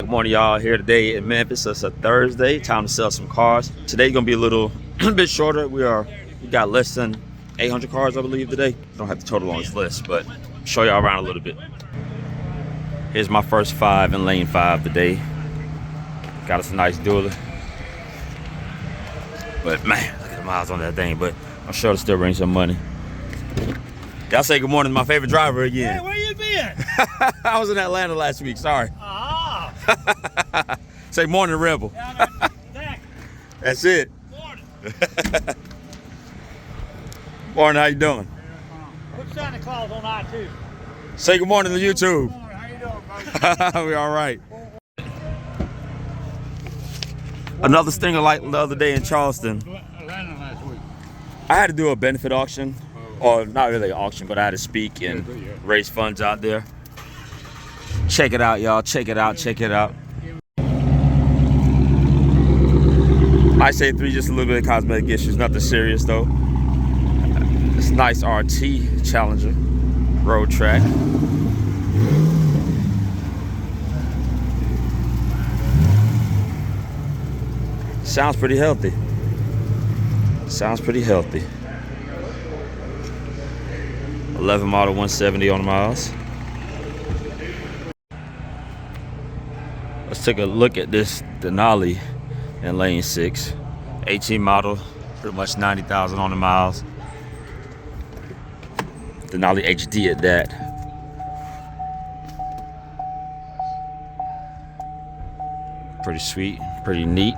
Good morning, y'all. Here today in Memphis. It's a Thursday. Time to sell some cars. Today's gonna be a little bit shorter. We got less than 800 cars, I believe, today. Don't have the total on this list, but show y'all around a little bit. Here's my first 5 in lane 5 today. Got us a nice dually. But man, look at the miles on that thing. But I'm sure it'll still bring some money. Y'all say good morning to my favorite driver again. Hey, where you been? I was in Atlanta last week. Sorry. Ah. Say morning, Rebel. That's it. Morning. Morning, how you doing? Put Santa Claus on I-2. Say good morning to YouTube. Good morning. How you doing, We all right. Another stinger like the other day in Charleston. Atlanta last week. I had to do a benefit auction, or not really an auction, but I had to speak and raise funds out there. Check it out, y'all. Check it out. Check it out. I say 3, just a little bit of cosmetic issues, nothing serious though. It's a nice RT Challenger, road track. Sounds pretty healthy. Sounds pretty healthy. 11 model, 170 on the miles. Let's take a look at this Denali in lane 6. 18 model, pretty much 90,000 on the miles. Denali HD at that. Pretty sweet, pretty neat,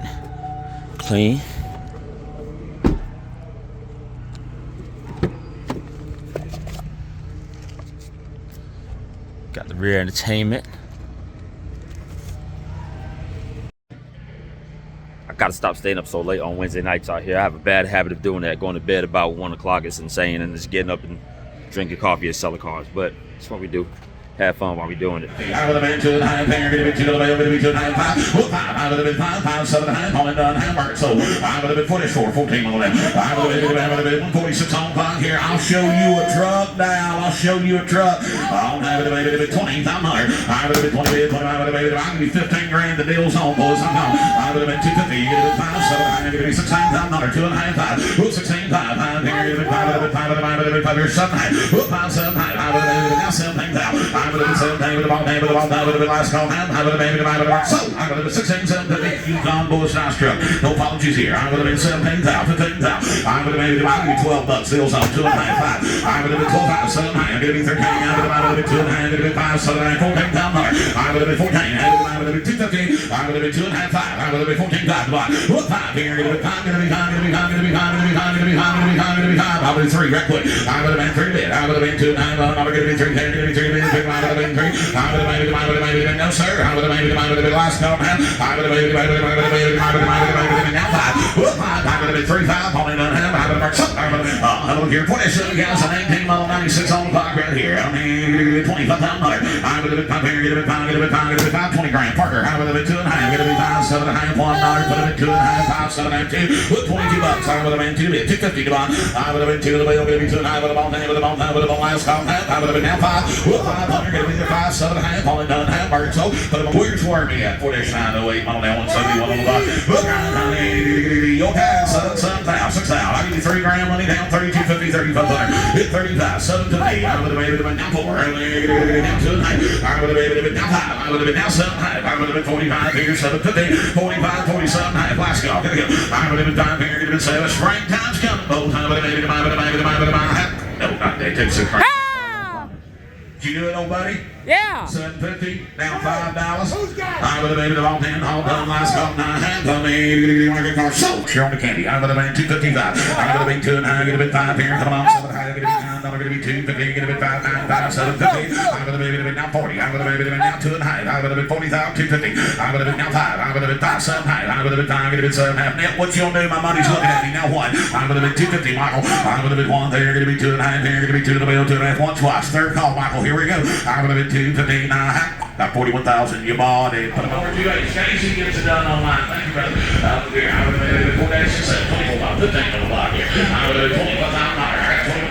clean. Got the rear entertainment. I gotta stop staying up so late on Wednesday nights out here. I have a bad habit of doing that, going to bed about 1 o'clock. It's insane, and just getting up and drinking coffee and selling cars. But that's what we do. Have fun while we're doing it. I would have been 2 9 finger, give it 2 to the bell, give it 2 9 5. Whoop 5, I would have been 5 5 7 9, all in done, hamburger. So I would have been 44, 14 on them. I would have been 146 on clock here. I'll show you a truck now. I'll show you a truck. I would have been 20, I'm hard. I would have been 20, 25, I would have been, I'll give you 15 grand. The deal's on, boys. I'm gone. I would have been 250, you get it 5 7 9, give me 16, I'm hard. 2 1/2 5. Whoop 16 5 5 here, give it 5, I would have been 5, I would have been 5 here, 7 9. Whoop 5 7 9. I would have been now 17 out. I would have been 17. With the ball, with the ball, with the last call, I would have been so I would have been 16, 17, you gone boys, nice truck. No apologies here. I would have been 17,000, 15,000. I would have made it $12. Deals on 2 1/2 5. I would have been 12 7 9. I'm gonna be 13. I would have been 2 1/2. I'm gonna be 5 7 9 14 down there. I would have been 14. I would have been 215. I would have been 2 1/2 5. I would have been 14 5 to block. What 5 here? Gonna be 5. Gonna be 5. Gonna be 5. Gonna be 5. Gonna be 5. Gonna be 5. Gonna be 5. Gonna be 5. I would have been 3 right quick. I would have been 3 bit. I would have been 2 9. I'm gonna be 3. I'm gonna be 3 bit. I would have been 3. I would have been no sir. I would have made it last call, man. I would have made it now 5. Whoop 5. I would have been 3 5. Only done half. I would have marked I would have look here. 27 guys. 19 model 96 on the clock right here. I mean 25,000. I would have been 5 here. Get a bit 5. Get a bit 5. Get a bit 5. 20 grand. Parker. I would have been 2 1/2. Get a bit 5. 7 1/2. $1. Put it 2 1/2. 5 7 1/2 2. With $22. I would have been 2 bit 250 to buy. I would have been 2 to the bill. Get a bit 2 1/2. With a ball down. With a ball down. With a ball last call. I would have been now 5. With 500. Get a bit 5 7 1/2. Only done half. So, but where's where me at? 4908 on that 171 on the bottom. Look, your pass, 7,000, 6,000. I'll give you 3 grand money down, 3250, 3500. Hit 35, 7 to 8. I would have made it down 4. I would have made it down 5. I would have been down 7. I would have been 45 here, 750, 45, 47. Last go. I would have been 5 here, get a bit 7. Springtime's coming. Both I would have made it. No, not they took some crazy. Did you do it, old buddy? Yeah. 750, down $5. I would have made it all 10, all done, last call, 9 hands on me. You want to get car? So, you're on the candy. I would have been 255. I would have been 2 and 9, get a bit 5 here. Come on, 7 high, get a bit 9, I'm going to be 250, get a bit 5, 9, 5, 750. I would have made it now 40. I would have made it now 2 and high. I would have been 40,000, 250. I would have been now 5. I would have been 5, 7 high. I would have been 5, get a bit 7 half. Now, what you gonna do? My money's looking at me now. 1. I would have been 250, Michael. I would have been 1 there, get a bit 2 and 9 there, get a bit 2 to the bill, 2 and a half, 1 twice. Third call, Michael. Here we go. I would have been 250, 9. Got 41,000. You bought it. Put them over to you. Casey gets it done online. Thank you, brother. Here, I would have been 4 days, 24, 15 on the block here. I would have been 25,000.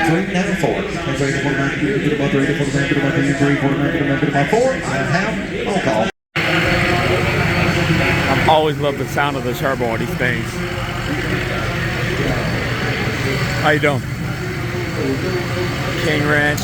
93, now 4. And 3 to 49, to the ball, 3 to 49, to the ball, 3 to 49, to the ball, 4. And half, all call. I've always loved the sound of the turbo on these things. How you doing? King Ranch.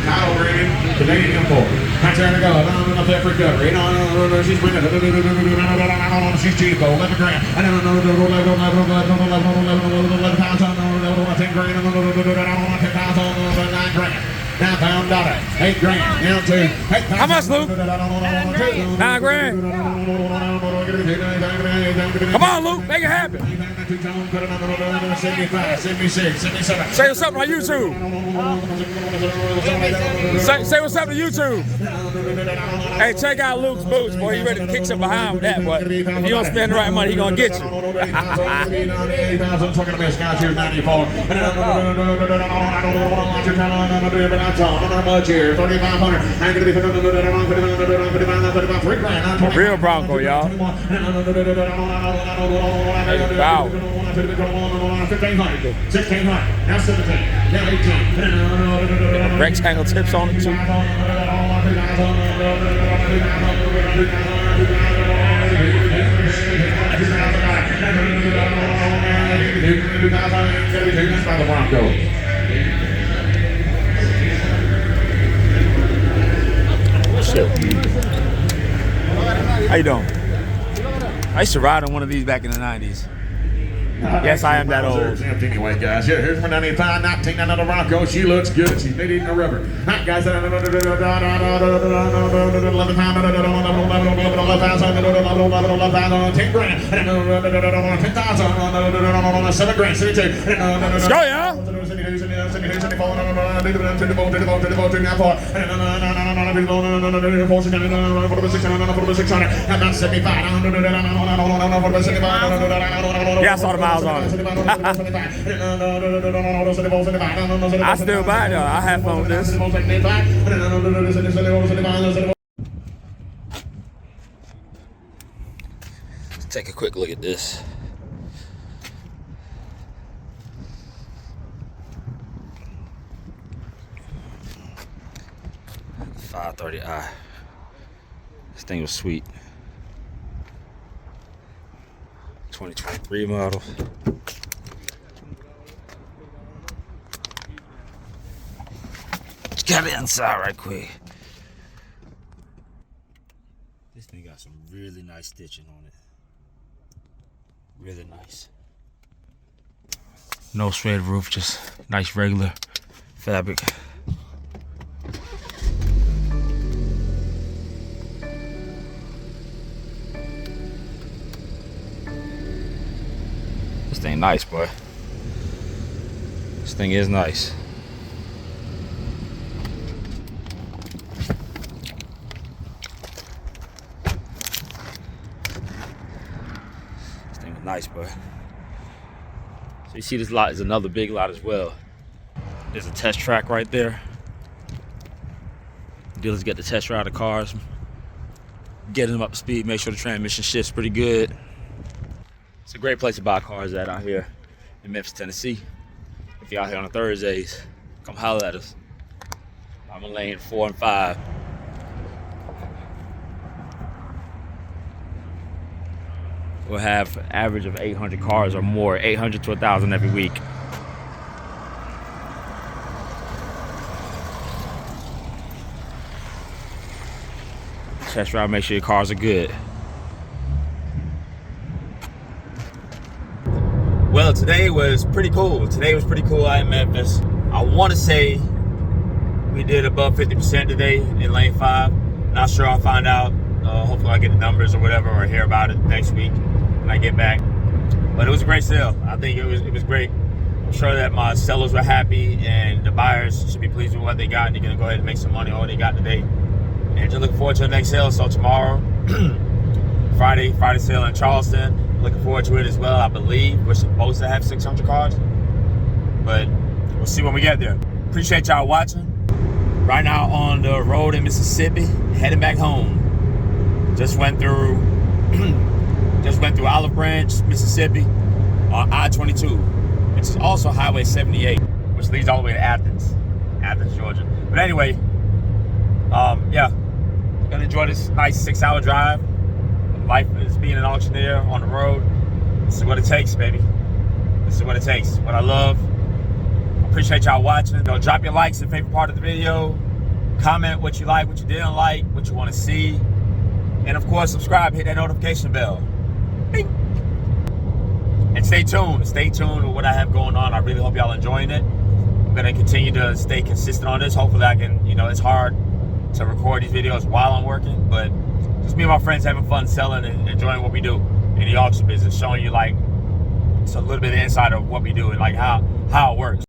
Title graded, Canadian import. That's there to go. No, pep recovery. No, she's bringing it. She's cheap, 11 grand. I don't know, 11 pounds on 10 grand. 10 pounds on 9 grand. 9 pound dollar, 8 grand, down to 8 pounds. How much, Luke? 9 grand. Come on, Luke, make it happen. 75, 76, 77. Say what's up on YouTube. Say what's up to YouTube. Hey, check out Luke's boots, boy. He ready to kick some behind with that, but if you don't spend the right money, he gonna get you. Real Bronco, y'all. Wow. 1500, 1600, now 17, now 18. Rectangle tips on it too. By the Bronco. How you doing? I used to ride on one of these back in the 90s. Yes, I am that old. Anyway, guys, here's my 95, 19, another Bronco. She looks good. She's made eating a rubber. All right, guys. 11 pounds, 10 grand, 10,000, 7 grand, 72. Let's go, y'all. Yeah, I saw the miles on it. I still buy it though. I have fun with this. Take a quick look at this. .530i. This thing was sweet. 2023 model. Got it inside right quick. This thing got some really nice stitching on it. Really nice. No shredded roof, just nice regular fabric. This thing nice, boy. This thing is nice. Nice, boy. So you see this lot is another big lot as well. There's a test track right there. Dealers get to test ride the cars, get them up to speed, make sure the transmission shifts pretty good. It's a great place to buy cars at out here in Memphis, Tennessee. If you're out here on the Thursdays, come holler at us. I'm in lane 4 and 5. We'll have an average of 800 cars or more, 800 to 1,000 every week. Test drive, make sure your cars are good. Well, today was pretty cool. Today was pretty cool out in Memphis. I want to say we did above 50% today in lane 5. Not sure, I'll find out. Hopefully I'll get the numbers or whatever, or hear about it next week when I get back. But it was a great sale. I think it was great. I'm sure that my sellers were happy and the buyers should be pleased with what they got, and they're gonna go ahead and make some money on what they got today. And just looking forward to the next sale. So tomorrow, Friday sale in Charleston. Looking forward to it as well. I believe we're supposed to have 600 cars, but we'll see when we get there. Appreciate y'all watching. Right now on the road in Mississippi, heading back home. Just went through Olive Branch, Mississippi, on I-22, which is also Highway 78, which leads all the way to Athens, Georgia. But anyway, yeah, gonna enjoy this nice 6-hour drive. Life is being an auctioneer on the road. This is what it takes, baby. This is what it takes. What I love. Appreciate y'all watching. Drop your likes in the favorite part of the video. Comment what you like, what you didn't like, what you want to see. And of course, subscribe, hit that notification bell. Bing. And stay tuned. Stay tuned with what I have going on. I really hope y'all enjoying it. I'm gonna continue to stay consistent on this. Hopefully I can, it's hard to record these videos while I'm working, but just me and my friends having fun selling and enjoying what we do in the auction business, showing you like it's a little bit of the inside of what we do and like how it works.